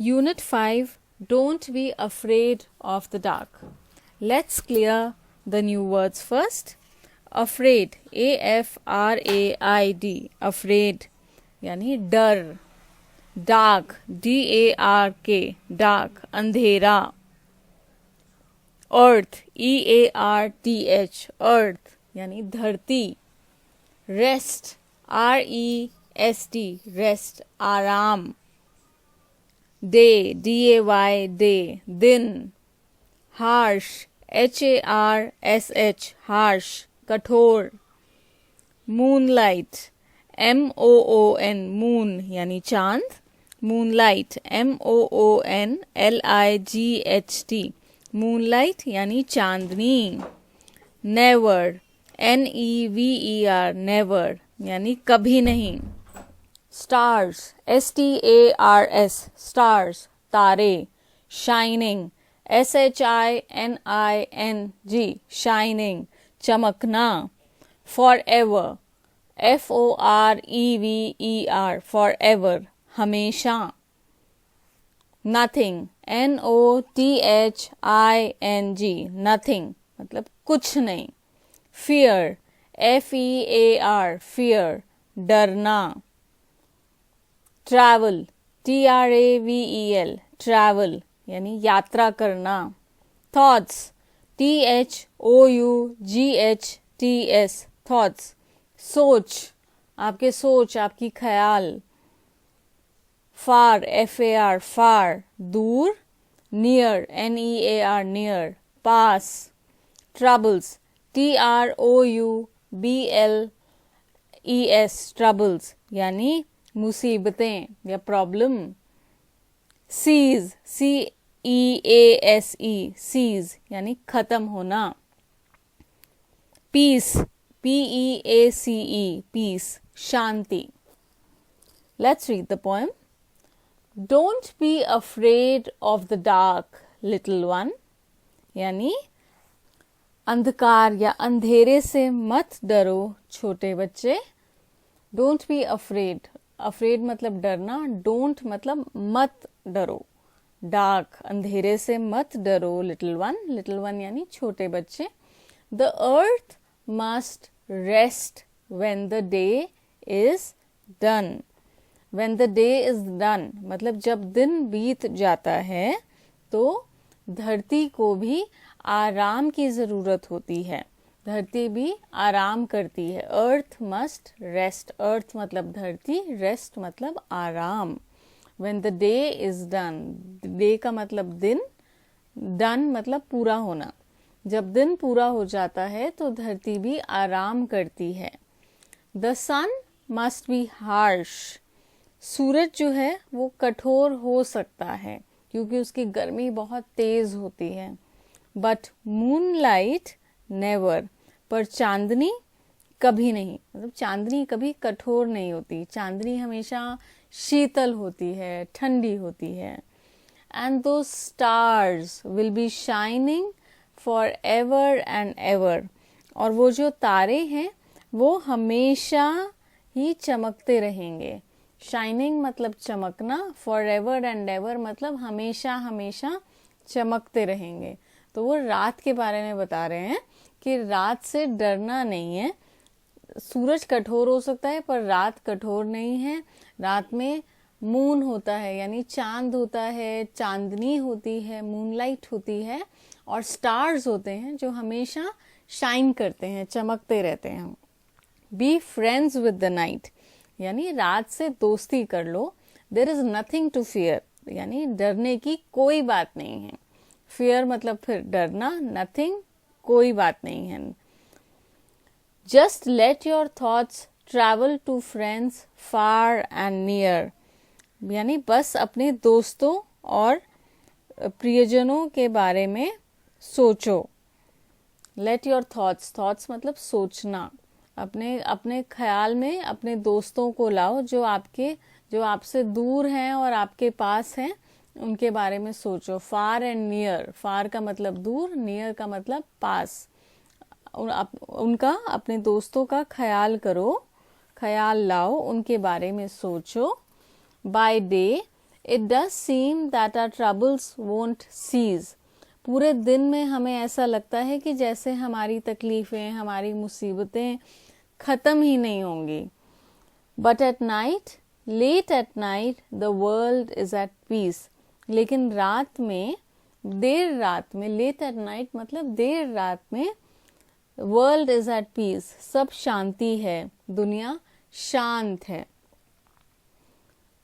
Unit 5, Don't be afraid of the dark. Let's clear the new words first. Afraid, A-F-R-A-I-D, afraid, यानी डर. Dark, D-A-R-K, dark, अंधेरा. Earth, E-A-R-T-H, earth, यानी धरती. Rest, R-E-S-T, rest, आराम. Day, D-A-Y, day, दिन. Harsh, H-A-R-S-H, harsh, कठोर. Moonlight, M-O-O-N, moon यानी चांद. Moonlight, M-O-O-N-L-I-G-H-T, moonlight यानी चांदनी. Never, N-E-V-E-R, never यानी कभी नहीं. Stars, S-T-A-R-S, stars, तारे. Shining, S-H-I-N-I-N-G, shining, चमकना. Forever, F-O-R-E-V-E-R, forever, हमेशा. Nothing, N-O-T-H-I-N-G, nothing मतलब कुछ नहीं. Fear, F-E-A-R, fear, डरना. Travel, T-R-A-V-E-L, travel यानी यात्रा करना. Thoughts, T-H-O-U-G-H-T-S, thoughts, सोच, आपके सोच, आपकी ख्याल. Far, F-A-R, far, दूर. Near, N-E-A-R, near, पास. Troubles, T-R-O-U-B-L-E-S, troubles यानी मुसीबतें या प्रॉब्लम. Cease, C-E-A-S-E, cease यानी खत्म होना. Peace, P-E-A-C-E, peace, Shanti. Let's read the poem. Don't be afraid of the dark, little one. यानी अंधकार या अंधेरे से मत डरो छोटे बच्चे. Don't be afraid. Afraid मतलब डरना. Don't मतलब मत डरो. Dark अंधेरे से मत डरो. Little one. Little one यानी छोटे बच्चे. The earth must rest when the day is done. When the day is done मतलब जब दिन बीत जाता है तो धरती को भी आराम की ज़रूरत होती है. धरती भी आराम करती है. Earth must rest. अर्थ मतलब धरती, रेस्ट मतलब आराम. When the day is done, day का मतलब दिन, डन मतलब पूरा होना. जब दिन पूरा हो जाता है तो धरती भी आराम करती है. The sun must be harsh. सूरज जो है वो कठोर हो सकता है क्योंकि उसकी गर्मी बहुत तेज होती है. बट मूनलाइट नेवर, पर चांदनी कभी नहीं. मतलब चांदनी कभी कठोर नहीं होती. चांदनी हमेशा शीतल होती है, ठंडी होती है. एंड दो stars will be shining for ever and ever. और वो जो तारे हैं वो हमेशा ही चमकते रहेंगे. शाइनिंग मतलब चमकना. फॉर एवर एंड एवर मतलब हमेशा हमेशा चमकते रहेंगे. तो वो रात के बारे में बता रहे हैं कि रात से डरना नहीं है. सूरज कठोर हो सकता है पर रात कठोर नहीं है. रात में मून होता है यानी चांद होता है, चांदनी होती है, मूनलाइट होती है. और स्टार्स होते हैं जो हमेशा शाइन करते हैं, चमकते रहते हैं. Be friends with the night यानी रात से दोस्ती कर लो. There is nothing to fear यानी डरने की कोई बात नहीं है. फियर मतलब फिर डरना. नथिंग कोई बात नहीं है. Just let your thoughts travel to friends far and near यानी बस अपने दोस्तों और प्रियजनों के बारे में सोचो. लेट योर थॉट्स, थॉट्स मतलब सोचना. अपने ख्याल में अपने दोस्तों को लाओ जो आपसे दूर हैं और आपके पास हैं. उनके बारे में सोचो. फार एंड नियर, फार का मतलब दूर, नियर का मतलब पास. उनका, अपने दोस्तों का ख्याल करो, ख्याल लाओ, उनके बारे में सोचो. By day It does seem that our troubles won't cease. पूरे दिन में हमें ऐसा लगता है कि जैसे हमारी तकलीफ़ें, हमारी मुसीबतें ख़त्म ही नहीं होंगी. But at night, late at night, the world is at peace. लेकिन रात में, देर रात में, late at night मतलब देर रात में, world is at peace. सब शांति है, दुनिया शांत है.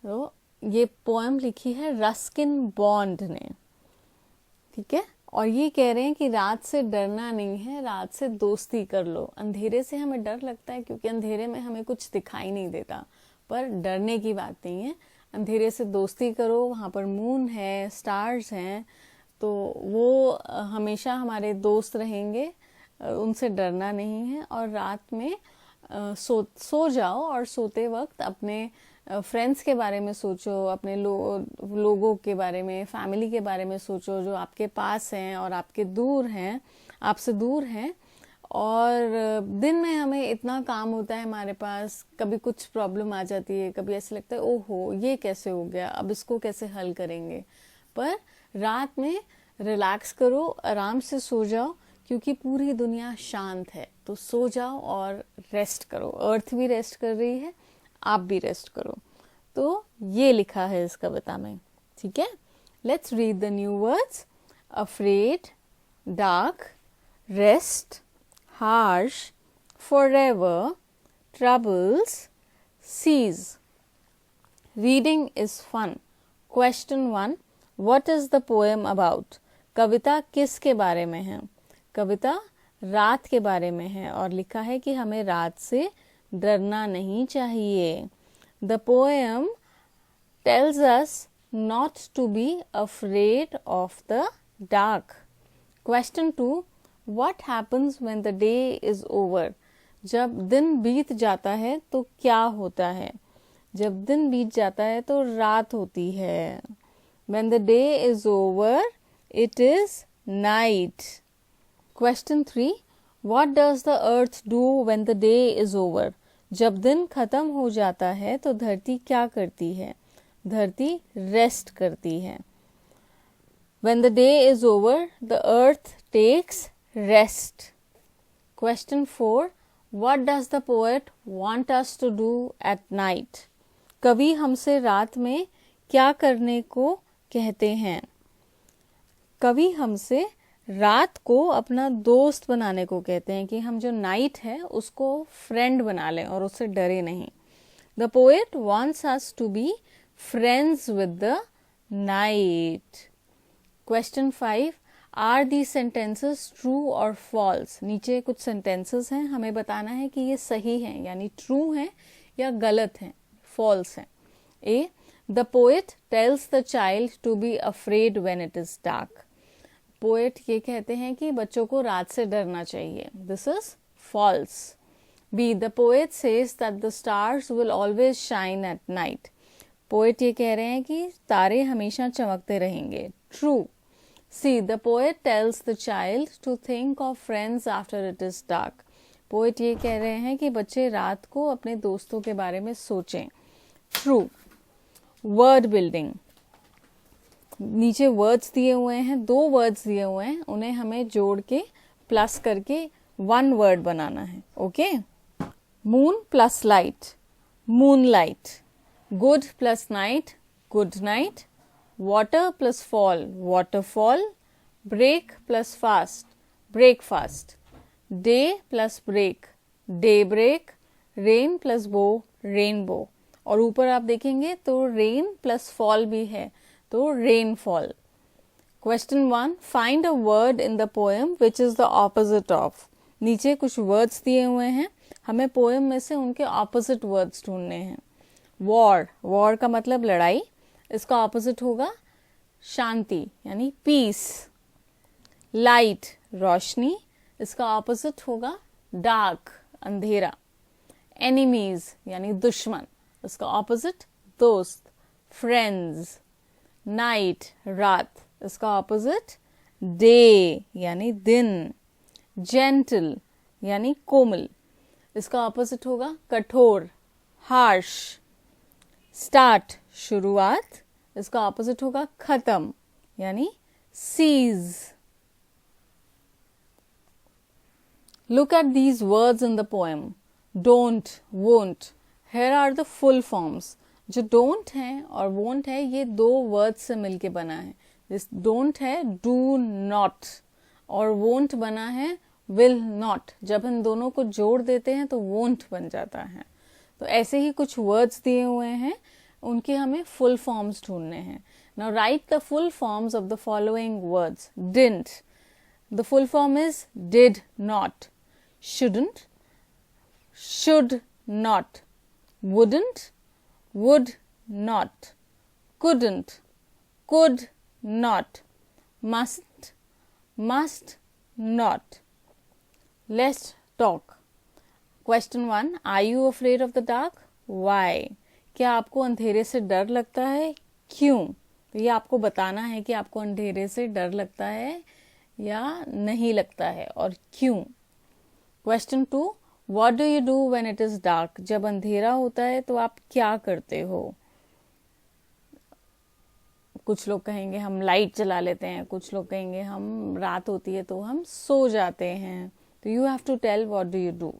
तो ये पोएम लिखी है रस्किन बॉन्ड ने. ठीक है. और ये कह रहे हैं कि रात से डरना नहीं है, रात से दोस्ती कर लो. अंधेरे से हमें डर लगता है क्योंकि अंधेरे में हमें कुछ दिखाई नहीं देता, पर डरने की बात नहीं है. अंधेरे से दोस्ती करो, वहाँ पर मून है, स्टार्स हैं, तो वो हमेशा हमारे दोस्त रहेंगे, उनसे डरना नहीं है. और रात में सो जाओ और सोते वक्त अपने फ्रेंड्स के बारे में सोचो, अपने लोगों के बारे में, फैमिली के बारे में सोचो जो आपके पास हैं और आपके दूर हैं, आपसे दूर हैं. और दिन में हमें इतना काम होता है हमारे पास, कभी कुछ प्रॉब्लम आ जाती है, कभी ऐसे लगता है ओहो ये कैसे हो गया, अब इसको कैसे हल करेंगे. पर रात में रिलैक्स करो, आराम से सो जाओ, क्योंकि पूरी दुनिया शांत है. तो सो जाओ और रेस्ट करो. अर्थ भी रेस्ट कर रही है, आप भी रेस्ट करो. तो ये लिखा है इस कविता में. ठीक है. Let's read the new words. Afraid, dark, rest, harsh, forever, troubles, cease. Reading is fun. Question 1. What is the poem about? कविता किसके बारे में है? कविता रात के बारे में है और लिखा है कि हमें रात से डरना नहीं चाहिए. The poem tells us not to be afraid of the dark. Question 2. What happens when the day is over? जब दिन बीत जाता है तो क्या होता है? जब दिन बीत जाता है तो रात होती है. When the day is over, it is night. Question 3. What does the earth do when the day is over? जब दिन खत्म हो जाता है तो धरती क्या करती है? धरती रेस्ट करती है. When the day is over, the earth takes rest. Question 4. What does the poet want us to do at night? कवि हमसे रात में क्या करने को कहते हैं? कवि हमसे रात को अपना दोस्त बनाने को कहते हैं कि हम जो नाइट है उसको फ्रेंड बना लें और उससे डरे नहीं. The poet wants us to be friends with the night. Question 5. Are the sentences true और फॉल्स? नीचे कुछ सेंटेंसेस हैं, हमें बताना है कि ये सही हैं यानी ट्रू हैं या गलत हैं, फॉल्स हैं. A. The poet tells the child to be afraid when it is dark. Poet ये कहते हैं कि बच्चों को रात से डरना चाहिए. This is false. B. The poet says that the stars will always shine at night. Poet ये कह रहे हैं कि तारे हमेशा चमकते रहेंगे. True. C. The poet tells the child to think of friends after it is dark. Poet ये कह रहे हैं कि बच्चे रात को अपने दोस्तों के बारे में सोचें. ट्रू. Word building. नीचे वर्ड्स दिए हुए हैं, 2 वर्ड्स दिए हुए हैं, उन्हें हमें जोड़ के प्लस करके 1 वर्ड बनाना है. Okay. Moon plus light, moon light. Good plus night, good night. Water plus fall, waterfall. Break plus fast, breakfast. Day plus break, day break. Rain plus bow, rainbow. और ऊपर आप देखेंगे तो रेन प्लस फॉल भी है, तो rainfall. Question 1. Find a word in the poem which is the opposite of. नीचे कुछ वर्ड्स दिए हुए हैं, हमें पोएम में से उनके ऑपोजिट वर्ड्स ढूंढने हैं. वॉर, वॉर का मतलब लड़ाई, इसका ऑपोजिट होगा शांति यानी पीस. लाइट, रोशनी, इसका ऑपोजिट होगा डार्क, अंधेरा. एनिमीज यानी दुश्मन, इसका ऑपोजिट दोस्त, फ्रेंड्स. नाइट, रात, इसका ऑपोजिट डे यानी दिन. जेंटल यानी कोमल, इसका ऑपोजिट होगा कठोर, हार्श. स्टार्ट, शुरुआत. इसका ऑपोजिट होगा खत्म, यानी seize. Look at these words in the poem. Don't, won't. Here are the full forms. जो don't है और won't है ये दो words से मिलके बना है. This don't है do not और won't बना है will not. जब इन दोनों को जोड़ देते हैं तो won't बन जाता है. तो ऐसे ही कुछ words दिए हुए हैं, उनके हमें full forms ढूंढने हैं. Now write the full forms of the following words. Didn't. The full form is did not. Shouldn't, should not, wouldn't, would not, couldn't, could not, must, must not. Let's talk. Question 1. Are you afraid of the dark? Why? क्या आपको अंधेरे से डर लगता है? क्यों? तो ये आपको बताना है कि आपको अंधेरे से डर लगता है या नहीं लगता है और क्यों. Question 2. What do you do when it is dark? जब अंधेरा होता है तो आप क्या करते हो? कुछ लोग कहेंगे हम लाइट जला लेते हैं, कुछ लोग कहेंगे हम रात होती है तो हम सो जाते हैं. तो you have to tell what do you do.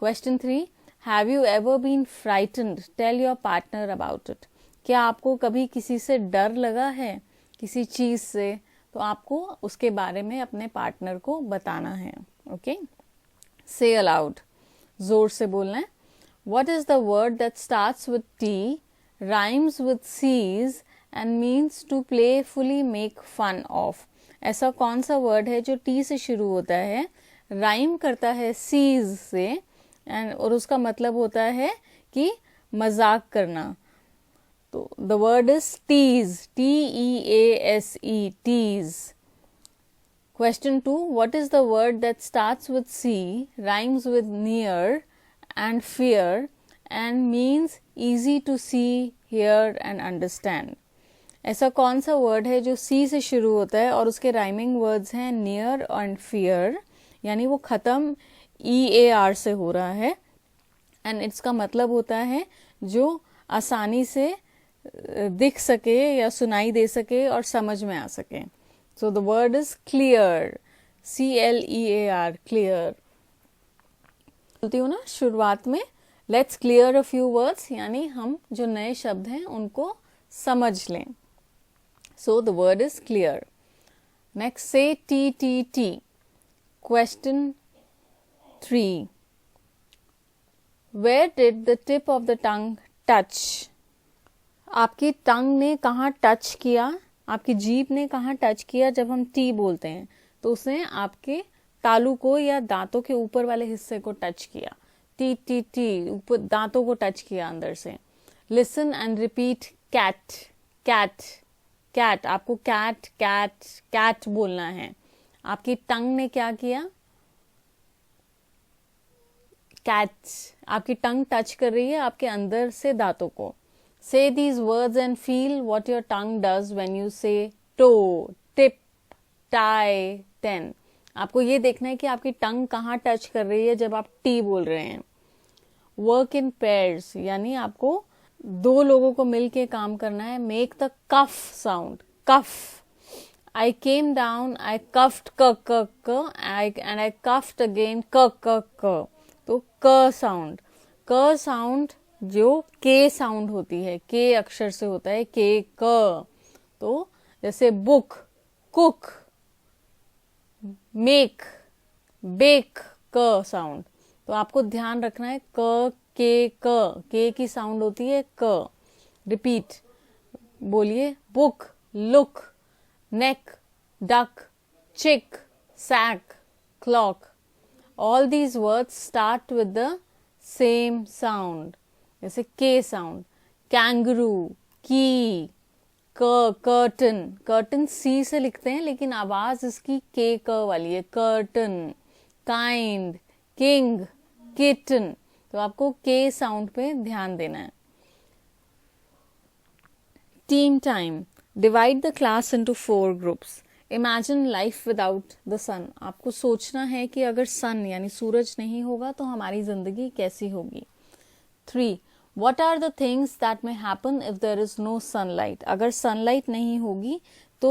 Question 3. Have you ever been frightened? Tell your partner about it. क्या आपको कभी किसी से डर लगा है, किसी चीज से? तो आपको उसके बारे में अपने पार्टनर को बताना है. ओके. Say aloud. जोर से बोलना है. What is the word that starts with T, rhymes with sees and means to playfully make fun of? ऐसा कौन सा वर्ड है जो T से शुरू होता है, राइम करता है sees से and और उसका मतलब होता है कि मजाक करना. तो the word is tease. T-E-A-S-E. Tease. Question 2. What is the word that starts with C, rhymes with near and fear and means easy to see, hear and understand? ऐसा कौन सा वर्ड है जो C से शुरू होता है और उसके राइमिंग वर्ड्स हैं near and fear, यानी वो खत्म EAR से हो रहा है एंड इसका मतलब होता है जो आसानी से दिख सके या सुनाई दे सके और समझ में आ सके. So the word is clear. C-L-E-A-R. Clear. बोलती हूँ ना शुरुआत में let's clear a few words, यानी हम जो नए शब्द हैं उनको समझ लें. So the word is clear. Next say T-T-T. Question 3. Where did the tip of the tongue touch? आपकी टंग ने कहाँ टच किया, आपकी जीभ ने कहाँ टच किया जब हम टी बोलते हैं? तो उसने आपके तालू को या दांतों के ऊपर वाले हिस्से को टच किया. टी टी टी ऊपर दांतों को टच किया अंदर से. Listen and repeat cat cat cat. आपको कैट कैट कैट बोलना है. आपकी टंग ने क्या किया? कैट. आपकी टंग टच कर रही है आपके अंदर से दांतों को. Say these words and feel what your tongue does when you say toe, tip, tie, ten. आपको ये देखना है कि आपकी टंग कहाँ टच कर रही है जब आप टी बोल रहे हैं. Work in pairs, यानी आपको दो लोगों को मिलके काम करना है. Make the cuff sound. Cuff. I came down, I cuffed and I cuffed again तो क साउंड. क साउंड जो के साउंड होती है, के अक्षर से होता है, के क. तो जैसे बुक, कुक, मेक, बेक, क साउंड. तो आपको ध्यान रखना है क के की साउंड होती है क. रिपीट बोलिए. Book, look, neck, duck, chick, sack, clock. All these words start with the same sound. जैसे के साउंड. कैंगरू, की, कर्टन. कर्टन सी से लिखते हैं लेकिन आवाज इसकी के क वाली है. कर्टन. Kind, king, kitten. तो आपको के साउंड पे ध्यान देना है. Team time. Divide the class into 4 groups. Imagine life without the sun. आपको सोचना है कि अगर सन यानी सूरज नहीं होगा तो हमारी जिंदगी कैसी होगी. 3. What are the things that may happen if there is no sunlight? अगर sunlight नहीं होगी तो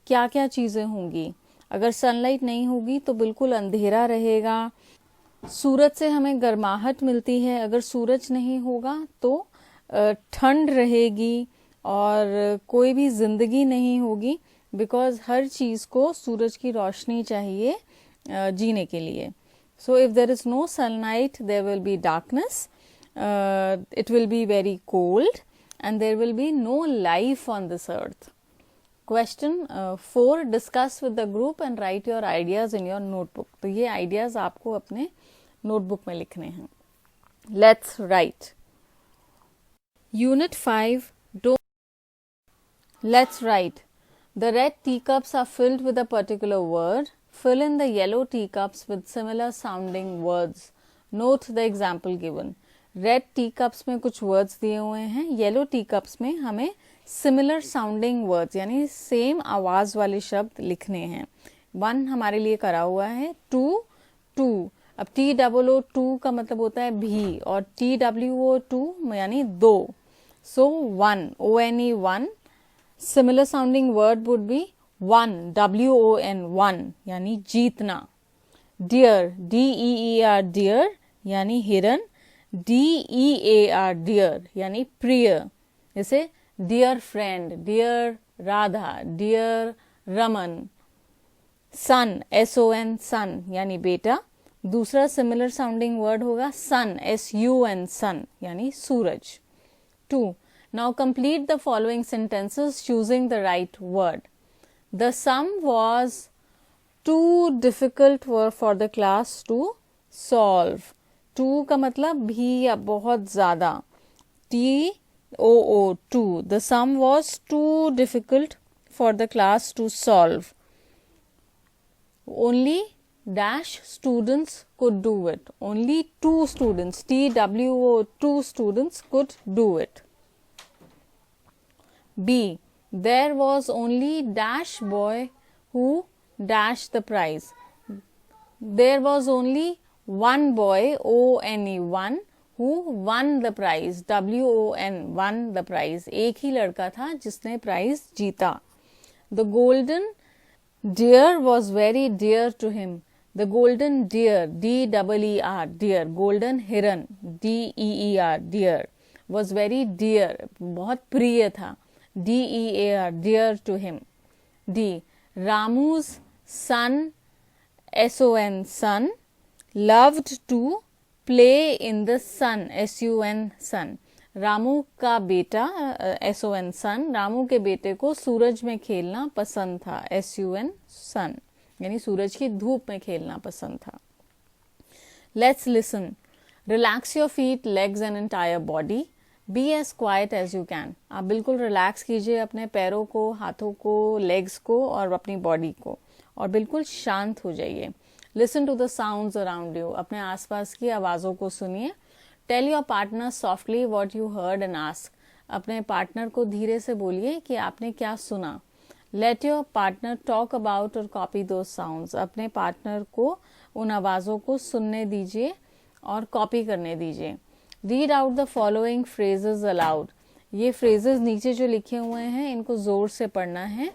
क्या क्या चीज़ें होंगी? अगर sunlight नहीं होगी तो बिल्कुल अंधेरा रहेगा, सूरज से हमें गर्माहट मिलती है, अगर सूरज नहीं होगा तो ठंड रहेगी और कोई भी जिंदगी नहीं होगी, बिकॉज हर चीज़ को सूरज की रोशनी चाहिए जीने के लिए. So if there is no sunlight there will be darkness, it will be very cold and there will be no life on this earth. Question 4, discuss with the group and write your ideas in your notebook. तो ये ideas आपको अपने notebook में लिखने हैं. Let's write. Unit 5. Let's write. The red teacups are filled with a particular word. Fill in the yellow teacups with similar sounding words. Note the example given. Red T cups में कुछ words दिए हुए हैं, yellow T cups में हमें similar sounding words यानी same आवाज वाले शब्द लिखने हैं. 1 हमारे लिए करा हुआ है, 2. अब TOO 2 का मतलब होता है भी और TWO 2 यानी 2. सो 1 ONE 1. Similar sounding word would be 1 WON 1 यानी जीतना. डियर DEER डियर यानी हिरन. DEAR डियर यानी प्रिय. जैसे dear friend, dear Radha, dear Raman. Son SON son यानी बेटा. दूसरा सिमिलर साउंडिंग वर्ड होगा सन SUN सन यानी सूरज. 2. Now complete the following sentences choosing the right word. The sum was too difficult for the class to solve. 2 का मतलब भी या बहुत ज्यादा. TOO 2. The sum was too difficult for the class to solve. Only dash students could do it. Only 2 students, TWO 2 students could do it. B. There was only dash boy who dashed the prize. There was only one boy ONE 1 who won the prize. WON won the prize. एक ही लड़का था जिसने prize जीता. The golden deer was very dear to him. The golden deer DEER deer. Golden हिरन DEER deer was very dear बहुत प्रिय था. DEAR dear to him. D. Ramu's son SON son loved to play in the sun SUN sun. Ramu का बेटा SON son, Ramu के बेटे को सूरज में खेलना पसंद था SUN sun यानी सूरज की धूप में खेलना पसंद था. Let's listen. Relax your feet, legs and entire body. Be as quiet as you can. आप बिल्कुल रिलैक्स कीजिए अपने पैरों को, हाथों को, लेग्स को और अपनी बॉडी को और बिल्कुल शांत हो जाइए. Listen to the sounds around you. अपने आसपास की आवाज़ों को सुनिए. Tell your partner softly what you heard and ask. अपने पार्टनर को धीरे से बोलिए कि आपने क्या सुना. Let your partner talk about or copy those sounds. अपने पार्टनर को उन आवाज़ों को सुनने दीजिए और कॉपी करने दीजिए. Read out the following phrases aloud. ये phrases नीचे जो लिखे हुए हैं इनको जोर से पढ़ना है.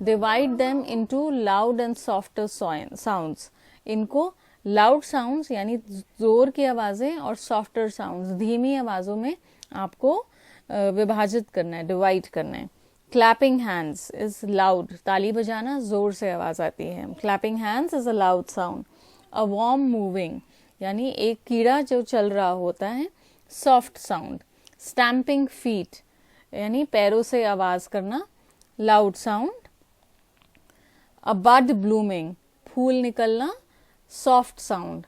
Divide them into loud and softer sounds. इनको loud sounds यानी जोर की आवाज़ें और softer sounds धीमी आवाज़ों में आपको विभाजित करना है, डिवाइड करना है. Clapping hands is loud. ताली बजाना जोर से आवाज़ आती है. Clapping hands is a loud sound. A worm moving यानी एक कीड़ा जो चल रहा होता है, सॉफ्ट साउंड. स्टैम्पिंग फीट यानी पैरों से आवाज करना, लाउड साउंड. अ बड ब्लूमिंग फूल निकलना, soft sound.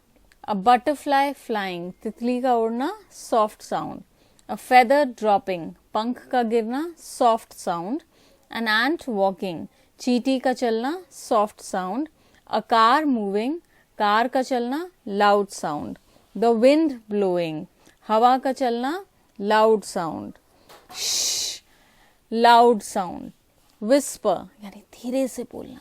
A butterfly flying तितली का उड़ना, soft sound. A feather dropping पंख का गिरना, soft sound. An ant walking चींटी का चलना, soft sound. A car moving car का चलना, loud sound. The wind blowing हवा का चलना, loud sound. Loud sound. Whisper यानी धीरे से बोलना,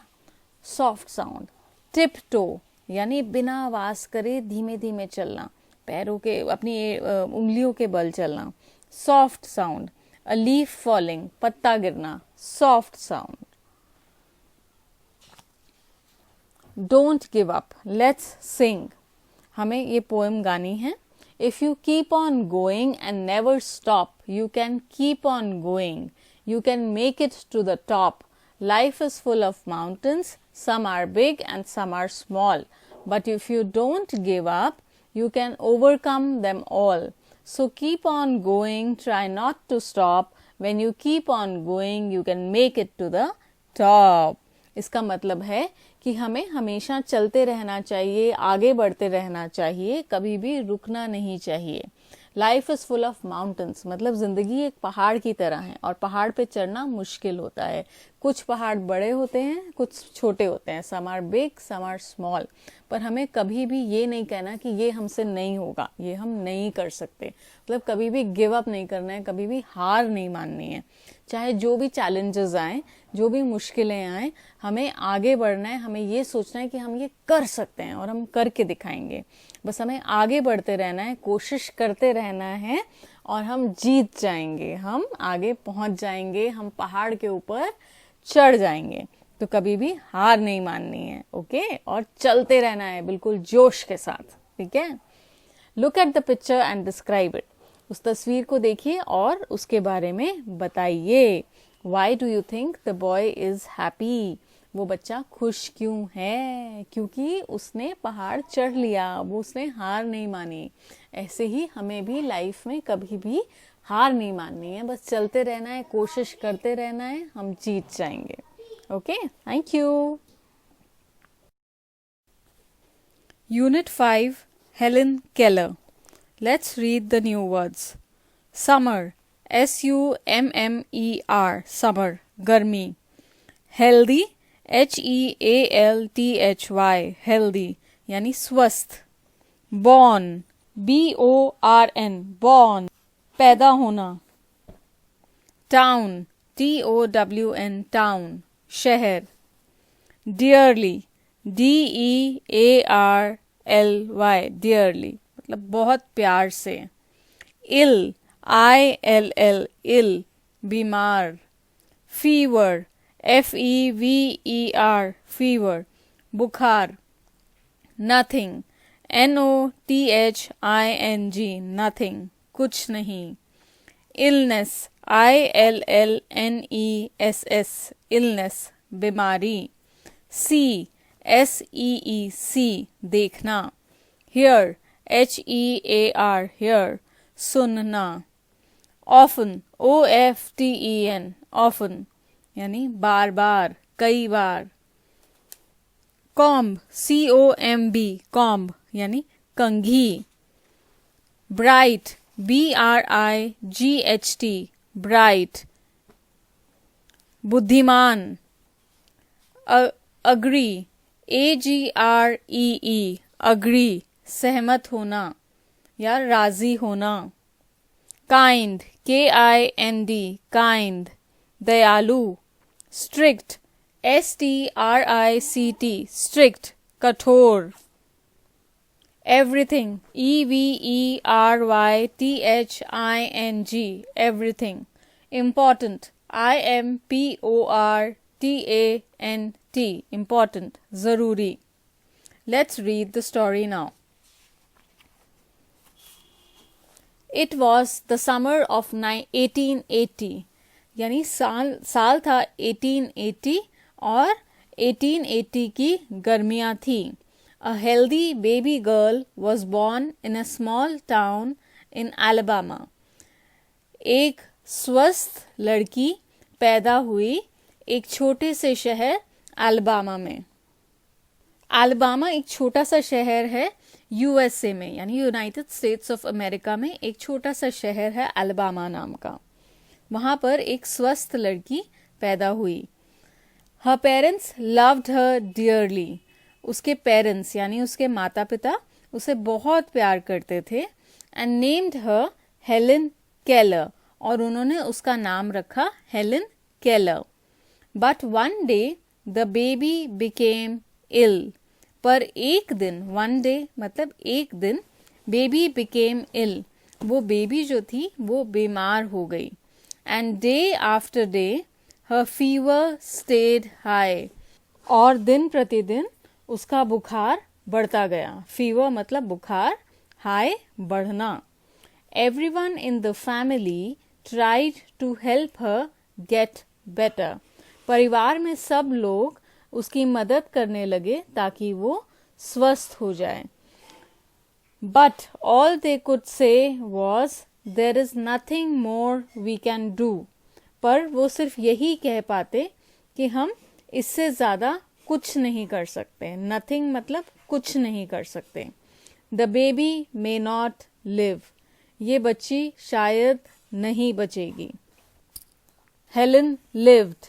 सॉफ्ट साउंड. टिप टो यानी बिना आवाज करे धीमे धीमे चलना, पैरों के, अपनी उंगलियों के बल चलना. Soft sound. A leaf falling, पत्ता गिरना. Soft sound. Don't give up. Let's सिंग. हमें ये पोएम गानी है. If you keep on going and never stop, you can keep on going. You can make it to the top. Life is full of mountains. Some are big and some are small. But if you don't give up, you can overcome them all. So keep on going. Try not to stop. When you keep on going, you can make it to the top. इसका मतलब है कि हमें हमेशा चलते रहना चाहिए, आगे बढ़ते रहना चाहिए, कभी भी रुकना नहीं चाहिए. Life is full of mountains, मतलब ज़िंदगी एक पहाड़ की तरह है और पहाड़ पे चढ़ना मुश्किल होता है. कुछ पहाड़ बड़े होते हैं, कुछ छोटे होते हैं. Some are big, some are small. पर हमें कभी भी ये नहीं कहना कि ये हमसे नहीं होगा, ये हम नहीं कर सकते. मतलब कभी भी गिव अप नहीं करना है, कभी भी हार नहीं माननी है. चाहे जो भी चैलेंजेस आए, जो भी मुश्किलें आए, हमें आगे बढ़ना है. हमें ये सोचना है कि हम ये कर सकते हैं और हम करके दिखाएंगे. बस हमें आगे बढ़ते रहना है, कोशिश करते रहना है और हम जीत जाएंगे. हम आगे पहुंच जाएंगे, हम पहाड़ के ऊपर चढ़ जाएंगे. तो कभी भी हार नहीं माननी है. ओके, और चलते रहना है बिल्कुल जोश के साथ. ठीक है. Look at the picture and describe it. उस तस्वीर को देखिए और उसके बारे में बताइए. Why do you think the boy is happy. वो बच्चा खुश क्यों है? क्योंकि उसने पहाड़ चढ़ लिया, वो उसने हार नहीं मानी. ऐसे ही हमें भी लाइफ में कभी भी हार नहीं माननी है. बस चलते रहना है, कोशिश करते रहना है, हम जीत जाएंगे. Okay, thank you. Unit 5, Helen Keller. Let's read the new words. Summer, SUMMER, summer, गर्मी. Healthy, HEALTHY, healthy, यानी स्वस्थ. Born, BORN, born, पैदा होना. Town, TOWN, town, शहर. Dearly, DEARLY, dearly, मतलब बहुत प्यार से. इल, ILL, इल, बीमार. फीवर, FEVER, फीवर, बुखार. नथिंग, NOTHING, नथिंग, कुछ नहीं. इलनेस, ILLNESS, इलनेस, बीमारी. सी, SEEC, देखना. हियर, HEAR, hear, सुनना. often, OFTEN, often, यानी बार बार, कई बार. comb, COMB, comb, यानी कंघी. bright, BRIGHT, bright, बुद्धिमान. agree, AGREE, agree, सहमत होना या राजी होना. काइंड, KIND, काइंड, दयालु. स्ट्रिक्ट, STRICT, स्ट्रिक्ट, कठोर. Everything, EVERYTHING, everything. Important, IMPORTANT, important, जरूरी. Let's read the story now. It was the summer of 1880, यानी साल था 1880 और 1880 की गर्मियाँ थी. A healthy baby girl was born in a small town in Alabama. एक स्वस्थ लड़की पैदा हुई एक छोटे से शहर अलाबामा में. अलाबामा एक छोटा सा शहर है USA में, यानी यूनाइटेड स्टेट्स ऑफ अमेरिका में एक छोटा सा शहर है अलाबामा नाम का. वहाँ पर एक स्वस्थ लड़की पैदा हुई. Her parents loved her dearly. उसके पेरेंट्स यानी उसके माता पिता उसे बहुत प्यार करते थे. And named her Helen Keller, और उन्होंने उसका नाम रखा Helen Keller. But one day the baby became ill. पर एक दिन, वन डे मतलब एक दिन, बेबी बिकेम इल, वो बेबी जो थी वो बीमार हो गई. And day after day her fever stayed high, और दिन प्रतिदिन उसका बुखार बढ़ता गया. फीवर मतलब बुखार, हाई बढ़ना. Everyone in the family tried to help her get better, परिवार में सब लोग उसकी मदद करने लगे ताकि वो स्वस्थ हो जाए. But all they could say was there is nothing more we can do, पर वो सिर्फ यही कह पाते कि हम इससे ज्यादा कुछ नहीं कर सकते. नथिंग मतलब कुछ नहीं कर सकते. The baby may not live, ये बच्ची शायद नहीं बचेगी. हेलन लिव्ड,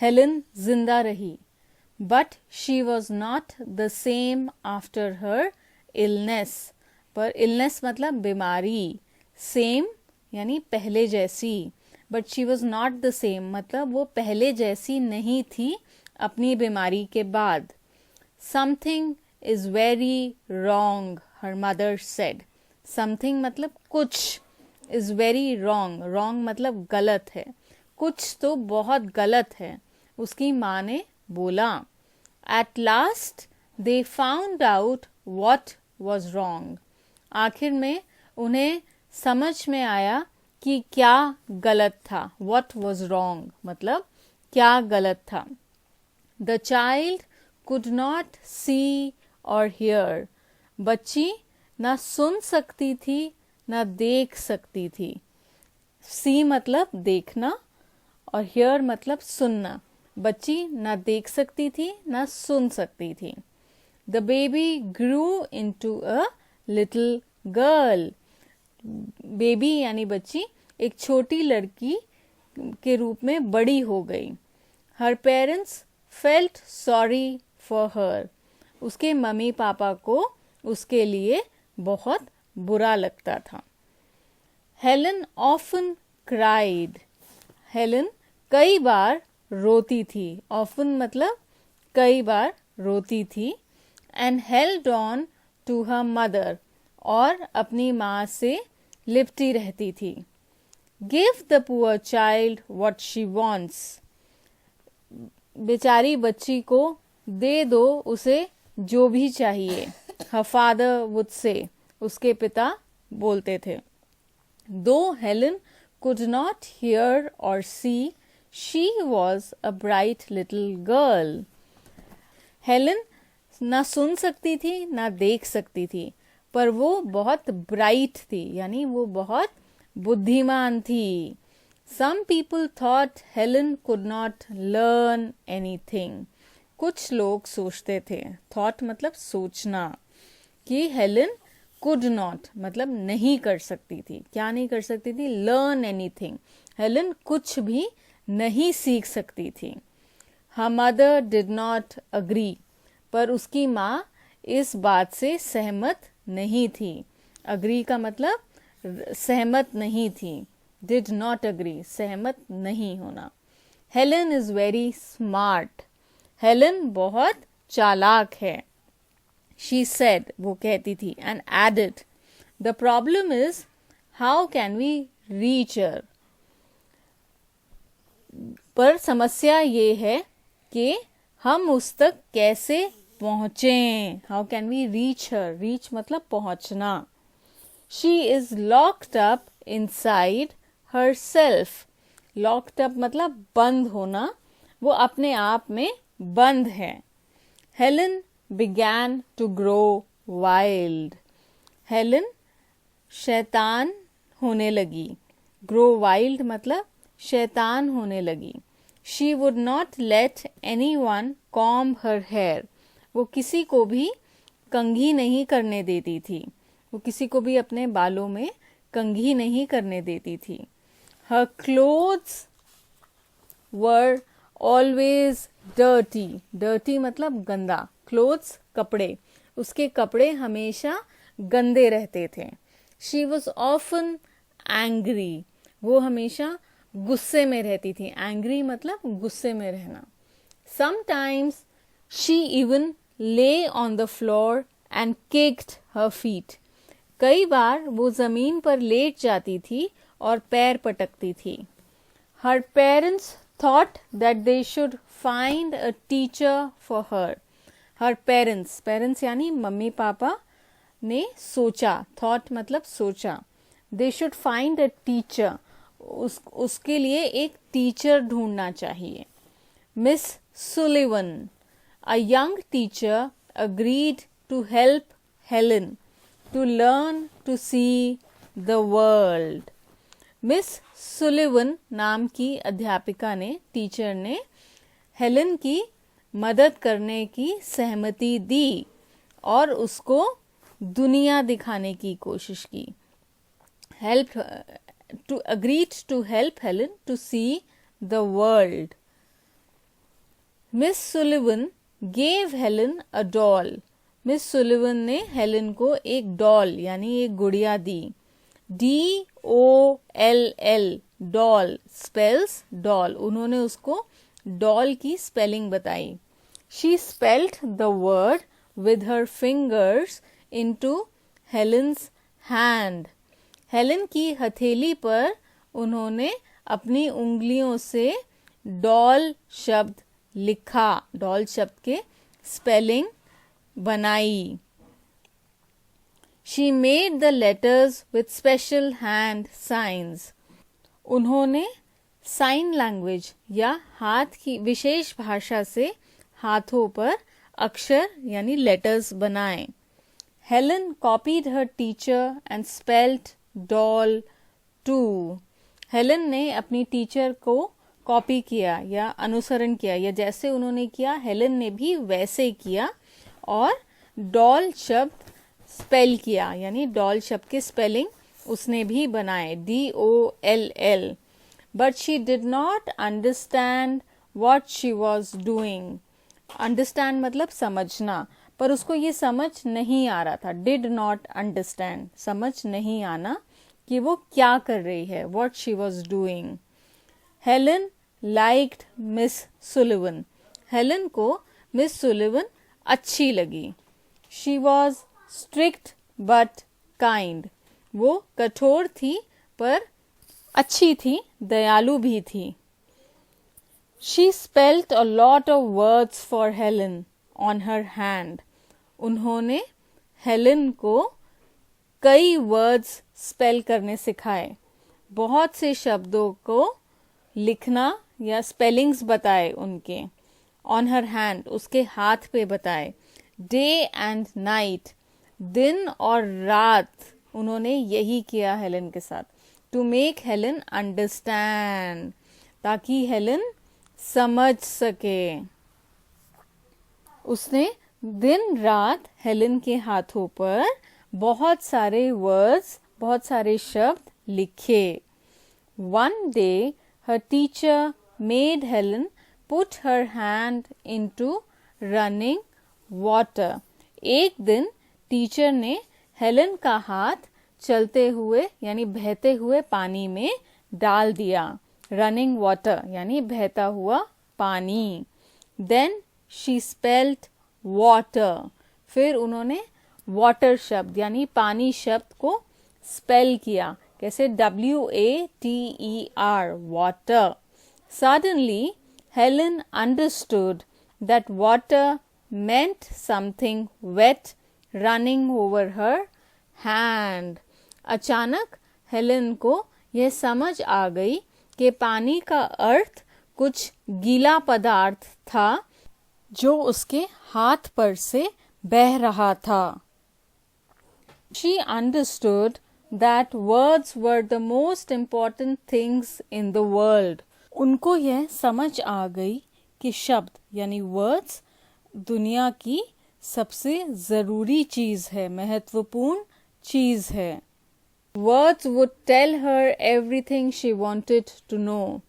हेलन जिंदा रही. But she was not the same after her illness, पर इलनेस मतलब बीमारी, सेम यानी पहले जैसी. But she was not the same मतलब वो पहले जैसी नहीं थी अपनी बीमारी के बाद. Something is very wrong her mother said, something मतलब कुछ, इज वेरी रॉन्ग, रॉन्ग मतलब गलत है, कुछ तो बहुत गलत है, उसकी माँ ने बोला. At last they found out what was wrong, आखिर में उन्हें समझ में आया कि क्या गलत था. वॉट वॉज रॉन्ग मतलब क्या गलत था. द चाइल्ड कुड नॉट सी और हियर, बच्ची ना सुन सकती थी ना देख सकती थी. सी मतलब देखना और हियर मतलब सुनना. बच्ची ना देख सकती थी ना सुन सकती थी. The baby grew into a little girl, baby यानी बच्ची एक छोटी लड़की के रूप में बड़ी हो गई. हर parents felt sorry for her, उसके मम्मी पापा को उसके लिए बहुत बुरा लगता था. हेलन ऑफन क्राइड, हेलन कई बार रोती थी. ऑफन मतलब कई बार रोती थी. And held on to her mother, और अपनी माँ से लिपटी रहती थी. Give the poor child what she wants, बेचारी बच्ची को दे दो उसे जो भी चाहिए. हर फादर वुड से, उसके पिता बोलते थे. दो Helen could not hear or see, she was a bright little girl. Helen ना सुन सकती थी ना देख सकती थी, पर वो बहुत ब्राइट थी यानी वो बहुत बुद्धिमान थी. Some people thought Helen could not learn anything. कुछ लोग सोचते थे, thought मतलब सोचना, कि हेलन could not मतलब नहीं कर सकती थी. क्या नहीं कर सकती थी? learn anything. हेलन कुछ भी नहीं सीख सकती थी. Her mother did not agree. पर उसकी माँ इस बात से सहमत नहीं थी. agree का मतलब सहमत नहीं थी. did not agree सहमत नहीं होना. Helen is very smart, Helen बहुत चालाक है. शी सेड वो कहती थी. And added the problem is how can we reach her, पर समस्या ये है कि हम उस तक कैसे पहुंचे. How can we reach her, reach मतलब पहुंचना. She is locked up inside herself. Locked up मतलब बंद होना, वो अपने आप में बंद है. Helen began to grow wild. Helen शैतान होने लगी. grow wild मतलब शैतान होने लगी. she would not let anyone comb her hair. वो किसी को भी कंघी नहीं करने देती थी. वो किसी को भी अपने बालों में कंघी नहीं करने देती थी. Her clothes were always dirty. Dirty मतलब गंदा. Clothes कपड़े. उसके कपड़े हमेशा गंदे रहते थे. She was often angry. वो हमेशा गुस्से में रहती थी. Angry मतलब गुस्से में रहना. Sometimes she even lay on the floor and kicked her feet. कई बार वो जमीन पर लेट जाती थी और पैर पटकती थी. Her parents thought that they should find a teacher for her. Her parents यानी मम्मी पापा ने सोचा, thought मतलब सोचा. They should find a teacher. उसके लिए एक टीचर ढूंढना चाहिए. Miss Sullivan, a young teacher, agreed to help Helen to learn to see the world. Miss Sullivan नाम की अध्यापिका ने, टीचर ने हेलन की मदद करने की सहमति दी और उसको दुनिया दिखाने की कोशिश की. Agreed to help Helen to see the world. Miss Sullivan gave Helen a doll. Miss Sullivan ने हेलन को एक डॉल यानी एक गुड़िया दी. DOLL doll spells doll. उन्होंने उसको डॉल की स्पेलिंग बताई. She spelled the word with her fingers into Helen's hand. Helen की हथेली पर उन्होंने अपनी उंगलियों से डॉल शब्द लिखा, डॉल शब्द के स्पेलिंग बनाई. She made the letters with special hand signs. उन्होंने साइन लैंग्वेज या हाथ की विशेष भाषा से हाथों पर अक्षर यानी लेटर्स बनाए. Helen copied her teacher and spelled doll too. Helen ने अपनी टीचर को कॉपी किया या अनुसरण किया, या जैसे उन्होंने किया हेलन ने भी वैसे किया और डॉल शब्द स्पेल किया यानी डॉल शब्द के स्पेलिंग उसने भी बनाए. DOLL. But she did not understand what she was doing. Understand मतलब समझना, पर उसको ये समझ नहीं आ रहा था. डिड नॉट अंडरस्टैंड समझ नहीं आना कि वो क्या कर रही है. What she was doing. Helen liked miss Sullivan. Helen को मिस सुलिवन अच्छी लगी. She was strict but kind. वो कठोर थी पर अच्छी थी, दयालु भी थी. She spelled a lot of words for Helen on her hand. उन्होंने हेलन को कई वर्ड्स स्पेल करने सिखाए, बहुत से शब्दों को लिखना या स्पेलिंग्स बताए उनके. ऑन हर हैंड उसके हाथ पे बताए. डे एंड नाइट दिन और रात उन्होंने यही किया हेलन के साथ. टू मेक हेलन अंडरस्टैंड ताकि हेलन समझ सके. उसने दिन रात हेलन के हाथों पर बहुत सारे वर्ड्स, बहुत सारे शब्द लिखे. One day her teacher made Helen put her hand into running water. एक दिन टीचर ने हेलन का हाथ चलते हुए यानी बहते हुए पानी में डाल दिया. रनिंग वाटर यानी बहता हुआ पानी. Then she spelled water. फिर उन्होंने वाटर शब्द यानी पानी शब्द को स्पेल किया. कैसे? WATER water. Suddenly Helen understood that water meant something wet running over her hand. अचानक हेलन को यह समझ आ गई कि पानी का अर्थ कुछ गीला पदार्थ था जो उसके हाथ पर से बह रहा था. She understood that words were the most important things in the world. उनको यह समझ आ गई कि शब्द यानी वर्ड्स दुनिया की सबसे जरूरी चीज है, महत्वपूर्ण चीज है. Words would tell her everything she wanted to know.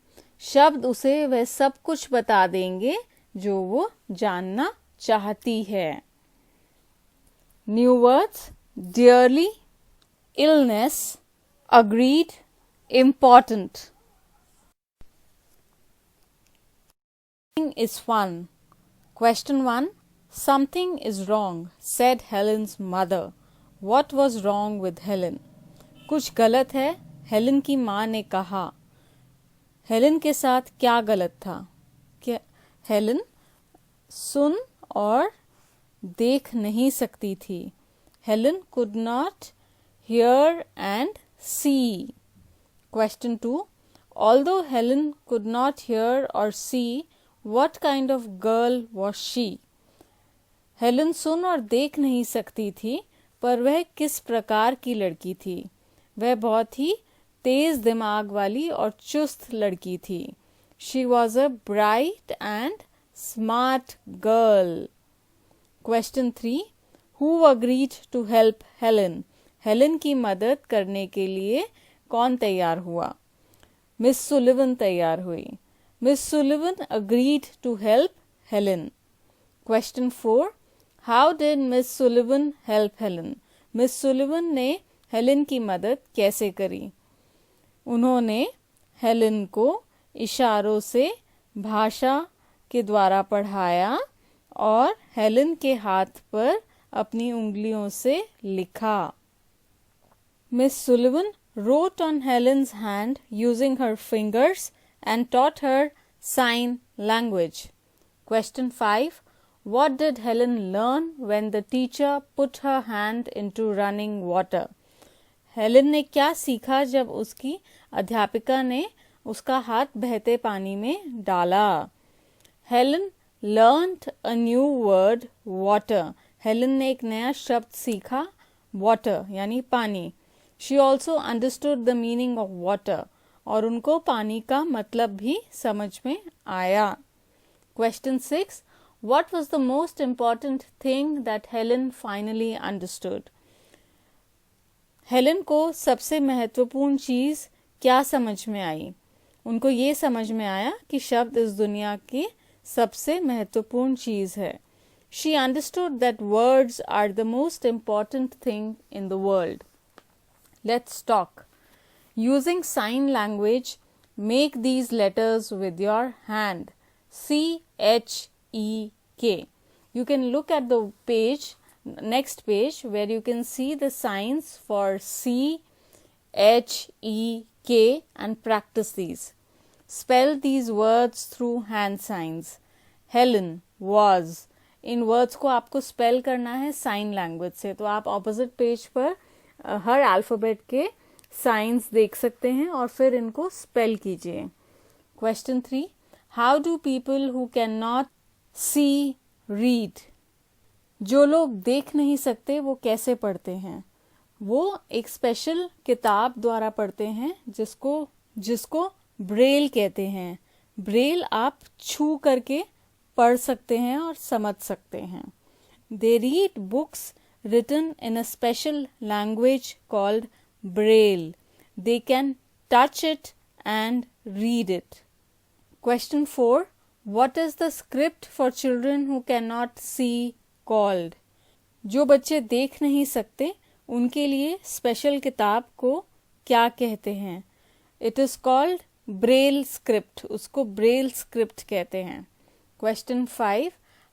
शब्द उसे वह सब कुछ बता देंगे जो वो जानना चाहती है. New words: dearly, illness, agreed, important. Is fun. Question 1. Something is wrong, said Helen's mother. What was wrong with Helen? कुछ गलत है, हेलन की माँ ने कहा। हेलन के साथ क्या गलत था? क्या हेलन सुन और देख नहीं सकती थी। Helen could not hear and see. Question 2. Although Helen could not hear or see, what kind of girl was she? Helen सुन और देख नहीं सकती थी, पर वह किस प्रकार की लड़की थी? वह बहुत ही तेज दिमाग वाली और चुस्त लड़की थी। She was a bright and smart girl. Question 3. Who agreed to help Helen? Helen की मदद करने के लिए कौन तैयार हुआ? मिस सुलिवन तैयार हुई। Miss Sullivan agreed to help Helen. Question 4. How did Miss Sullivan help Helen? Miss Sullivan ने हेलन की मदद कैसे करी? उन्होंने हेलन को इशारों से भाषा के द्वारा पढ़ाया और हेलन के हाथ पर अपनी उंगलियों से लिखा। Miss Sullivan wrote on Helen's hand using her fingers and taught her sign language. Question 5. What did Helen learn when the teacher put her hand into running water? Helen ने क्या सीखा जब उसकी अध्यापिका ने उसका हाथ बहते पानी में डाला? Helen learned a new word, water. Helen ने एक नया शब्द सीखा, water यानी पानी। She also understood the meaning of water. और उनको पानी का मतलब भी समझ में आया। Question 6. What was the most important thing that Helen finally understood? Helen को सबसे महत्वपूर्ण चीज क्या समझ में आई? उनको ये समझ में आया कि शब्द इस दुनिया की सबसे महत्वपूर्ण चीज है। She understood that words are the most important thing in the world. Let's talk. Using sign language, make these letters with your hand. C, H, E, K. You can look at the page, next page, where you can see the signs for C, H, E, K and practice these. Spell these words through hand signs. Helen was. In words को आपको spell करना है sign language से, तो आप opposite page पर हर alphabet के science देख सकते हैं और फिर इनको स्पेल कीजिए। Question 3. How do people who can not see read? जो लोग देख नहीं सकते वो कैसे पढ़ते हैं? वो एक स्पेशल किताब द्वारा पढ़ते हैं जिसको ब्रेल कहते हैं। ब्रेल आप छू करके पढ़ सकते हैं और समझ सकते हैं। They read books written in a special language called Braille. They can touch it and read it. Question 4. What is the script for children who cannot see called? जो बच्चे देख नहीं सकते उनके लिए स्पेशल किताब को क्या कहते हैं? It is called Braille script. उसको Braille script कहते हैं। Question 5.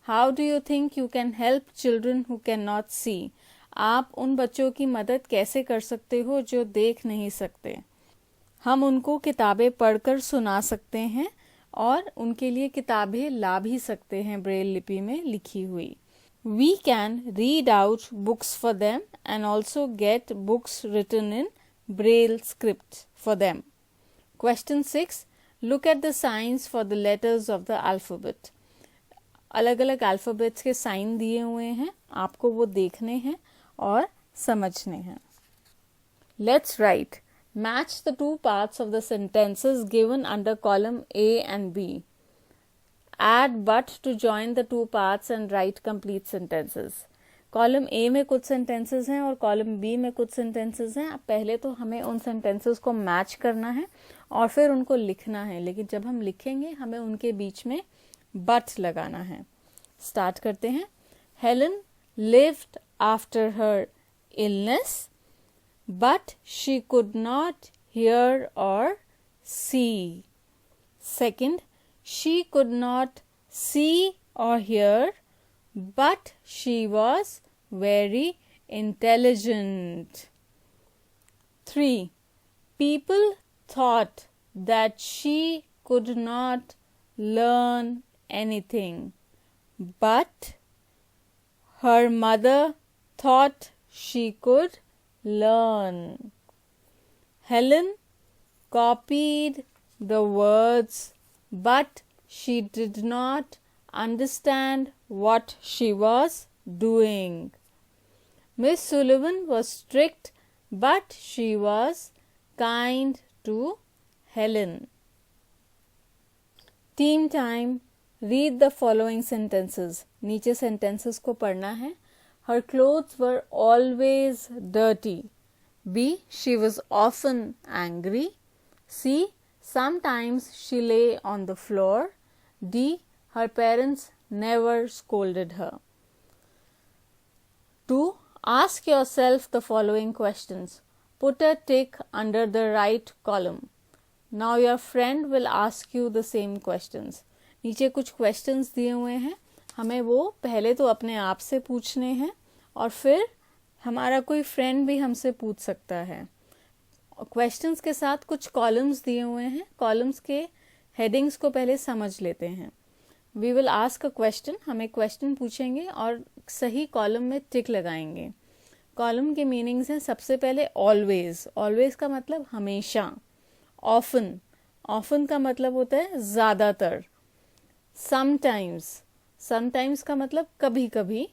How do you think you can help children who cannot see? आप उन बच्चों की मदद कैसे कर सकते हो जो देख नहीं सकते? हम उनको किताबें पढ़कर सुना सकते हैं और उनके लिए किताबें ला भी सकते हैं ब्रेल लिपि में लिखी हुई। We can read out books for them and also get books written in Braille script for them. Question 6. Look at the signs for the letters of the alphabet. अलग अलग अल्फ़ाबेट्स के साइन दिए हुए हैं, आपको वो देखने हैं और समझने हैं। Let's write. Match the two parts of the sentences given under column A and B. Add but to join the two parts and write complete sentences. Column A में कुछ सेंटेंसेस हैं और कॉलम B में कुछ sentences हैं। अब पहले तो हमें उन सेंटेंसेस को मैच करना है और फिर उनको लिखना है, लेकिन जब हम लिखेंगे हमें उनके बीच में बट लगाना है। स्टार्ट करते हैं। Helen lived after her illness, but she could not hear or see. Second, she could not see or hear, but she was very intelligent. 3. People thought that she could not learn anything, but her mother thought she could learn. Helen copied the words, but she did not understand what she was doing. Miss Sullivan was strict, but she was kind to Helen. Team time. Read the following sentences. नीचे sentences को पढ़ना है. Her clothes were always dirty. B. She was often angry. C. Sometimes she lay on the floor. D. Her parents never scolded her. 2. Ask yourself the following questions. Put a tick under the right column. Now your friend will ask you the same questions. नीचे कुछ questions दिए हुए हैं. हमें वो पहले तो अपने आप से पूछने हैं और फिर हमारा कोई फ्रेंड भी हमसे पूछ सकता है. क्वेश्चंस के साथ कुछ कॉलम्स दिए हुए हैं. कॉलम्स के हेडिंग्स को पहले समझ लेते हैं. We will ask a question. हमें क्वेश्चन पूछेंगे और सही कॉलम में टिक लगाएंगे. कॉलम के मीनिंग्स हैं. सबसे पहले ऑलवेज. ऑलवेज का मतलब हमेशा. ऑफन. ऑफन का मतलब होता है ज़्यादातर. समटाइम्स. समटाइम्स का मतलब कभी कभी.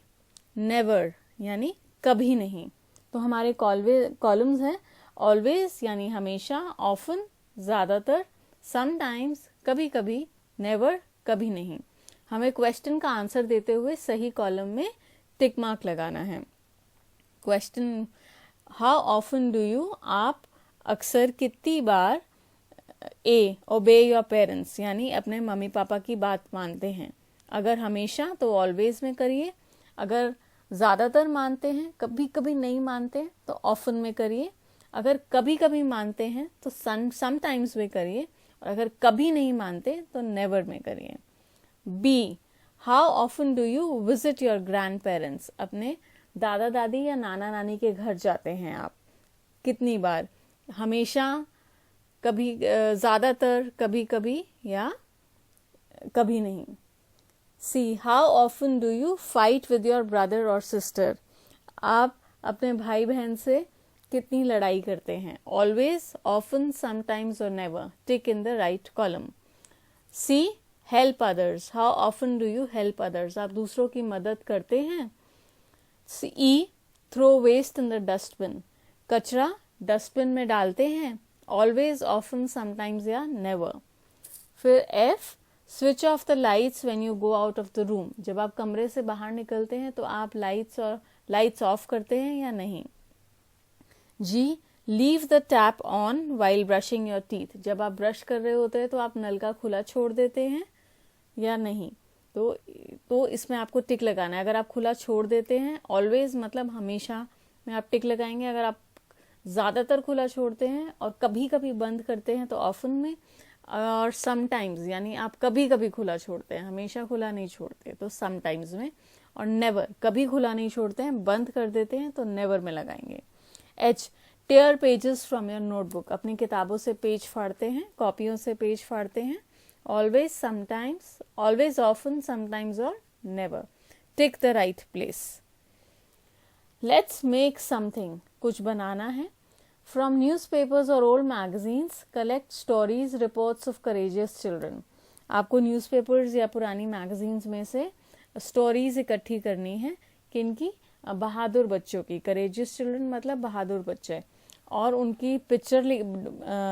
नेवर यानी कभी नहीं. तो हमारे कॉलम्स हैं ऑलवेज यानी हमेशा, ऑफन ज़्यादातर, समटाइम्स कभी कभी, नेवर कभी नहीं. हमें क्वेश्चन का आंसर देते हुए सही कॉलम में टिक मार्क लगाना है. Question how often do you. आप अक्सर कितनी बार ए ओबे योर पेरेंट्स यानी अपने मम्मी पापा की बात मानते हैं. अगर हमेशा तो ऑलवेज में करिए. अगर ज़्यादातर मानते हैं, कभी कभी नहीं मानते तो ऑफन में करिए. अगर कभी कभी मानते हैं तो समटाइम्स में करिए. और अगर कभी नहीं मानते तो नेवर में करिए. B how often do you visit your grandparents. अपने दादा दादी या नाना नानी के घर जाते हैं आप. कितनी बार. हमेशा, कभी, ज़्यादातर, कभी कभी या कभी नहीं. C how often do you fight with your brother or sister. आप अपने भाई बहन से कितनी लड़ाई करते हैं. ऑलवेज, ऑफन, समटाइम्स और never. Tick in the right column. C help others. How often do you help others. आप दूसरों की मदद करते हैं. E throw waste in the dustbin. कचरा डस्टबिन में डालते हैं. ऑलवेज, ऑफन, समटाइम्स या नेवर. फिर F switch off the lights when you go out of the room. जब आप कमरे से बाहर निकलते हैं तो आप लाइट्स ऑफ करते हैं या नहीं. G leave the tap on while brushing your teeth. जब आप ब्रश कर रहे होते हैं तो आप नल का खुला छोड़ देते हैं या नहीं. तो इसमें आपको टिक लगाना है. अगर आप खुला छोड़ देते हैं, ऑलवेज मतलब हमेशा में आप टिक लगाएंगे. अगर आप ज़्यादातर खुला छोड़ते हैं और कभी कभी बंद करते हैं तो ऑफन में. और समटाइम्स यानी आप कभी कभी खुला छोड़ते हैं, हमेशा खुला नहीं छोड़ते तो समटाइम्स में. और नेवर कभी खुला नहीं छोड़ते हैं, बंद कर देते हैं तो नेवर में लगाएंगे. H tear pages from your notebook. अपनी किताबों से पेज फाड़ते हैं, कॉपियों से पेज फाड़ते हैं. Always, sometimes, always, often, sometimes और never. Tick the right place. Let's make something. कुछ बनाना है. From newspapers or old magazines, collect stories, reports of courageous children. आपको न्यूज़पेपर्स या पुरानी मैगजीन्स में से स्टोरीज इकट्ठी करनी है. किनकी? बहादुर बच्चों की. courageous children मतलब बहादुर बच्चे. और उनकी पिक्चर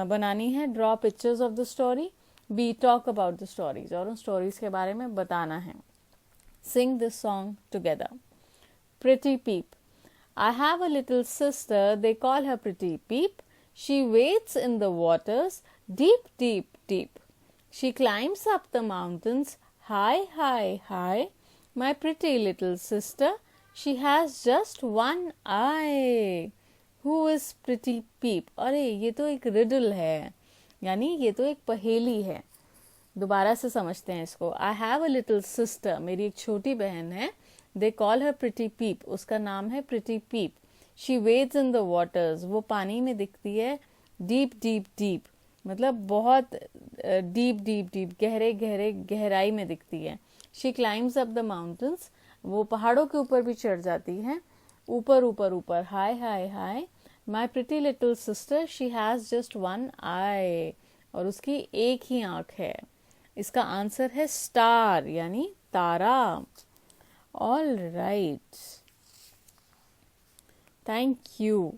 बनानी है. Draw pictures of the story. Be talk about the stories. और उन स्टोरीज के बारे में बताना है. Sing this song together. Pretty Peep. I have a little sister, they call her Pretty Peep. She wades in the waters, deep, deep, deep. She climbs up the mountains, high, high, high. My pretty little sister, she has just one eye. Who is Pretty Peep? अरे ये तो एक riddle है, यानी ये तो एक पहेली है. दोबारा से समझते हैं इसको. I have a little sister, मेरी एक छोटी बहन है. दे कॉल हर प्रिटी पीप, उसका नाम है pretty peep. She wades in the waters, वो पानी में दिखती है. डीप डीप डीप मतलब बहुत डीप डीप डीप, गहरे गहरे गहराई में दिखती है. She climbs up the mountains, वो पहाड़ों के ऊपर भी चढ़ जाती है. ऊपर ऊपर ऊपर, high high high. My pretty little sister, she has just one eye, और उसकी एक ही आंख है. इसका आंसर है स्टार यानी तारा. All right, thank you.